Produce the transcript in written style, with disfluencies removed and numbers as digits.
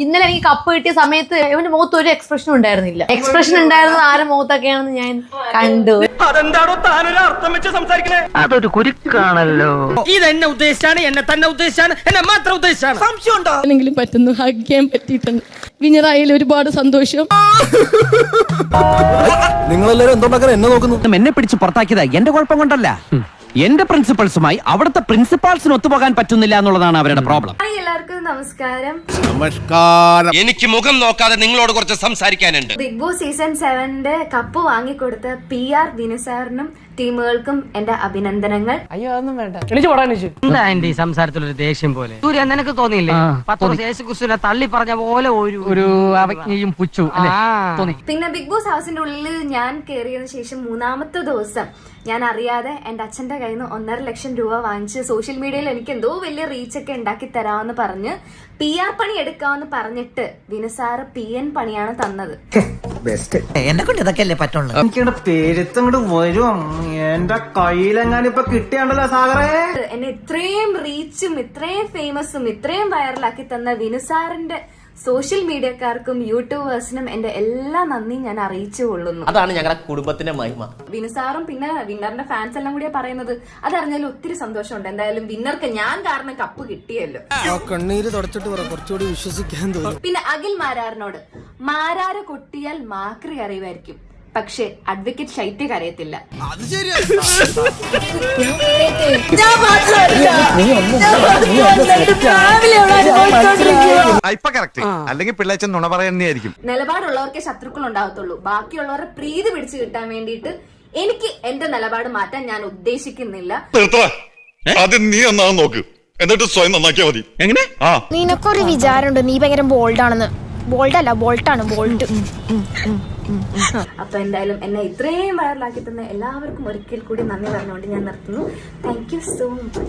ഇന്നലെ എനിക്ക് കപ്പ് കിട്ടിയ സമയത്ത് ഇവന്റെ മുഖത്ത് ഒരു എക്സ്പ്രഷൻ ഉണ്ടായിരുന്നില്ല. എക്സ്പ്രഷൻ ഉണ്ടായിരുന്നത് ആരുടെ മുഖത്തൊക്കെയാണെന്ന് ഞാൻ കണ്ടു. അതെന്താണോ താനൊരു അർത്ഥം വെച്ച് സംസാരിക്കണേ? അതൊരു കുരുക്കാണല്ലോ. ഇതെന്നെ ഉദ്ദേശിച്ചാണ്, എന്നെ തന്നെ ഉദ്ദേശിച്ചാണ്, എന്നെ മാത്രം ഉദ്ദേശിച്ചാണ്. സംശയം ഉണ്ടോ? എങ്കിലും പറ്റുന്നു, ഹഗ് ചെയ്യാൻ പറ്റിയിട്ടുണ്ട്. വിനറായിൽ ഒരുപാട് സന്തോഷം. നിങ്ങളെല്ലാരും എന്തുകൊണ്ടാക്കാൻ എന്നെ നോക്കുന്നു? എന്നെ പിടിച്ച് പുറത്താക്കിയതാ എന്റെ കുഴപ്പം കൊണ്ടല്ല. എന്റെ പ്രിൻസിപ്പൾസുമായി അവിടുത്തെ പ്രിൻസിപ്പാൾസിന് ഒത്തുപോകാൻ പറ്റുന്നില്ല എന്നുള്ളതാണ് അവരുടെ പ്രോബ്ലം. എല്ലാവർക്കും നമസ്കാരം. നമസ്കാരം. എനിക്ക് മുഖം നോക്കാതെ നിങ്ങളോട് കുറച്ച് സംസാരിക്കാനുണ്ട്. ബിഗ് ബോസ് സീസൺ 7 കപ്പ് വാങ്ങിക്കൊടുത്ത PR വിനു സാറിനും ടീമുകൾക്കും എന്റെ അഭിനന്ദനങ്ങൾ. അയ്യോ അതൊന്നും വേണ്ട. എന്താ എന്റെ ഈ സംസാരത്തിലൊരു ദേഷ്യം പോലെ? സൂര്യ നിനക്ക് തോന്നിയില്ലേ? യേശുക്രിസ്തുവിനെ തള്ളി പറഞ്ഞ പോലെ ഒരു അവജ്ഞയും പുച്ചു തോന്നി. പിന്നെ ബിഗ് ബോസ് ഹൗസിന്റെ ഉള്ളിൽ ഞാൻ കയറിയതിനു ശേഷം 3-ാമത്തെ ദിവസം ഞാൻ അറിയാതെ എന്റെ അച്ഛന്റെ കയ്യിൽ നിന്ന് 1.5 ലക്ഷം രൂപ വാങ്ങിച്ച് സോഷ്യൽ മീഡിയയിൽ എനിക്ക് എന്തോ വലിയ റീച്ചൊക്കെ ഉണ്ടാക്കി തരാമെന്ന് പറഞ്ഞ് PR പണി എടുക്കാമെന്ന് പറഞ്ഞിട്ട് വിനുസാറ് PN പണിയാണ് തന്നത്. എന്നെ കൊണ്ട് ഇതൊക്കെയല്ലേ പറ്റുള്ളൂ. എനിക്കിവിടെ പേരുത്തങ്ങോട്ട് വരും. എന്റെ കയ്യിലെങ്ങാനും ഇപ്പൊ കിട്ടിയാണ്ടല്ലോ സാഗറേ. എന്നെ ഇത്രയും റീച്ചും ഇത്രയും ഫേമസും ഇത്രയും വൈറലാക്കി തന്ന വിനുസാറിന്റെ സോഷ്യൽ മീഡിയക്കാർക്കും യൂട്യൂബേഴ്സിനും എന്റെ എല്ലാ നന്ദിയും ഞാൻ അറിയിച്ചു കൊള്ളുന്നു. അതാണ് ഞങ്ങളുടെ കുടുംബത്തിന്റെ മഹിമ. വിനുസാറും പിന്നെ വിന്നറിന്റെ ഫാൻസ് എല്ലാം കൂടിയാ പറയുന്നത്. അതറിഞ്ഞാലും ഒത്തിരി സന്തോഷമുണ്ട്. എന്തായാലും വിന്നർക്ക് ഞാൻ കാരണം കപ്പ് കിട്ടിയല്ലോ. കണ്ണീര് തുടച്ചിട്ട് കുറച്ചുകൂടി വിശ്വസിക്കാൻ തോന്നുന്നു. പിന്നെ അഖിൽ മാരാറിനോട്, മാരാര കൊട്ടിയാൽ മാക്രി അറിയുമായിരിക്കും, പക്ഷെ അഡ്വക്കേറ്റ് ശൈത്യക്ക് അറിയത്തില്ല. അത് ശരിയാ. അല്ലെങ്കിൽ പിള്ളേച്ചൻ നുണ പറയുന്നതായിരിക്കും. നിലപാടുള്ളവർക്കേ ശത്രുക്കൾ ഉണ്ടാകത്തുള്ളൂ. ബാക്കിയുള്ളവരെ പ്രീതി പിടിച്ചു കിട്ടാൻ വേണ്ടിയിട്ട് എനിക്ക് എന്റെ നിലപാട് മാറ്റാൻ ഞാൻ ഉദ്ദേശിക്കുന്നില്ല. ആദ്യം നീ ഒന്നാമത് നോക്ക്, എന്നിട്ട് സ്വയം നന്നാക്കിയാ മതി. എങ്ങനെ? നിനക്കൊരു വിചാരമുണ്ട് നീ ഭയങ്കര ബോൾഡ് ആണെന്ന്. ബോൾഡ് അല്ല, ബോൾട്ടാണ്, ബോൾട്ട്. അപ്പൊ എന്തായാലും എന്നെ ഇത്രയും വൈറലാക്കി തന്ന എല്ലാവർക്കും ഒരിക്കൽ കൂടി നന്ദി പറഞ്ഞുകൊണ്ട് ഞാൻ നിർത്തുന്നു. Thank you so much.